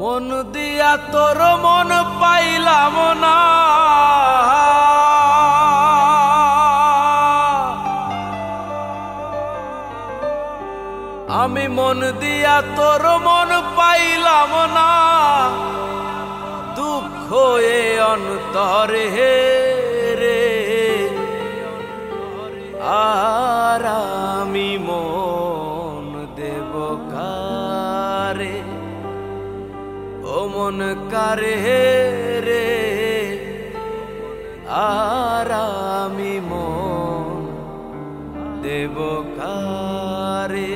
মন দিয়া তোর মন পাইলাম না, আমি মন দিয়া তোর মন পাইলাম না, দুঃখ এ অন্তরে রে। আর আমি মন দেব কারে, ও মন কারে রে। আর আমি মন দেব কারে,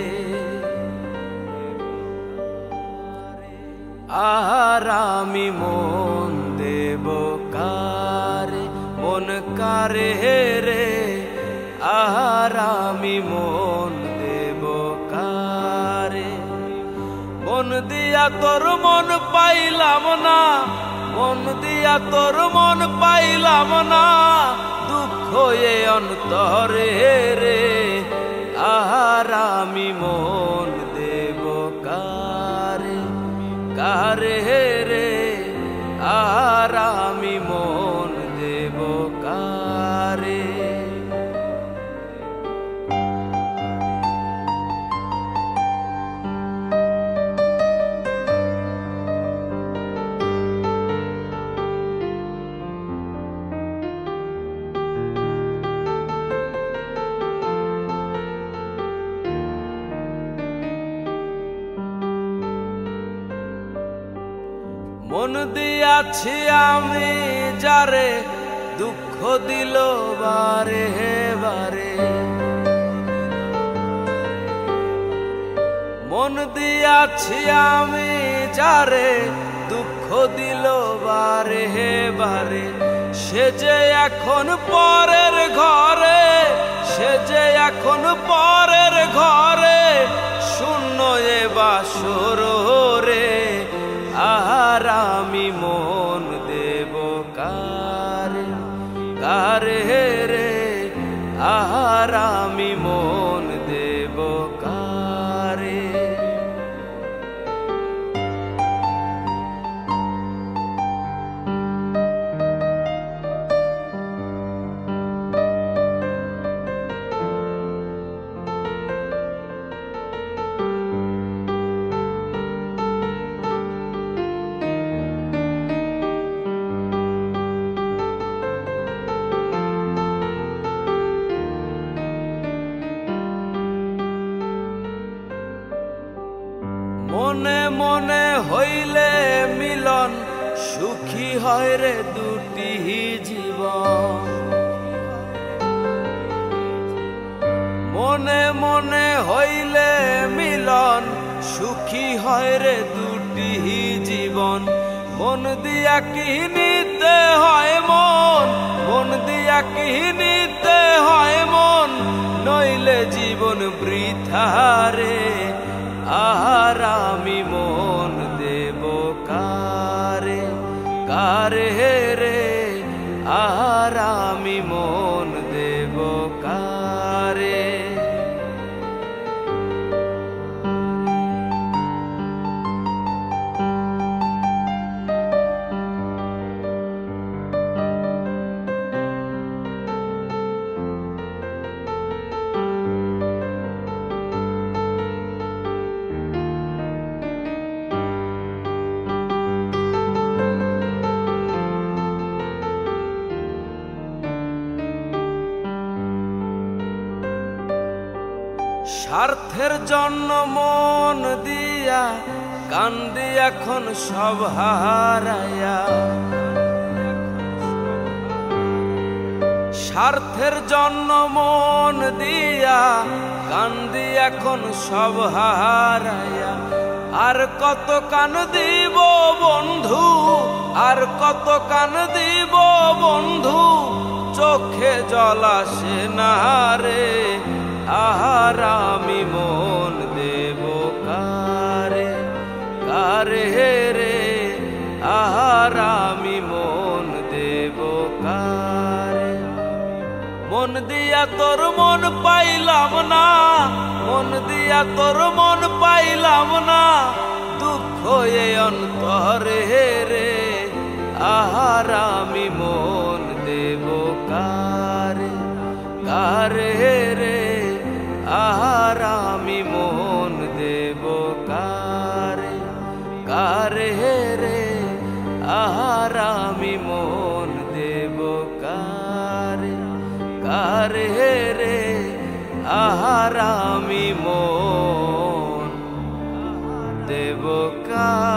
আর আমি মন দেব কারে, মন কারে রে। আর আমি মন দেব কারে, মন দিয়া তোর মন পাইলাম না, মন দিয়া তোর মন পাইলাম না, দুঃখ এ অন্তরে রে। আর আমি মন দেব কারে, কারে রে। আর আমি মন দেব কারে। মন দিয়াছি আমি যারে, দুঃখ দিল বারে বারে। মন দিয়াছি আমি যারে, দুঃখ দিল বারে বারে। সে যে এখন পরের ঘরে, সে যে এখন পরের ঘরে, শূন্য এ বাসর রে। আর আমি মন দেব কারে, কারে রে। আর আমি মন দেব কারে। মনে মনে হইলে মিলন, সুখী হয় রে দুটি জীবন। মনে মনে হইলে মিলন, সুখী হয় রে দুটি জীবন। মন দিয়া কি নিতে হয় মন, মন দিয়া কি নিতে হয় মন, নইলে জীবন বৃথা রে। আর আমি মন দেব কারে, কারে রে। আর আমি মন দেব কারে। স্বার্থের জন্য মন দিয়া কান্দি এখন সব হারাইয়া। স্বার্থের জন্য মন দিয়া কান্দি এখন সব হারাইয়া। আর কত কান দিব বন্ধু, আর কত কান দিব বন্ধু, চোখে জল আসে না রে। আর আমি মন দেব কারে, কারে রে। আর আমি মন দেব কারে, মন দিয়া তোর মন পাইলাম না, মন দিয়া তোর মন পাইলাম না, দুঃখ ওয়ে অন্তরে রে আহার আমি মন দেব কারে কারে রে আহার আমি মন দেব কারে কারে রে আহার আমি মন দেব কারে কারে রে আহার আমি মন দেব কারে।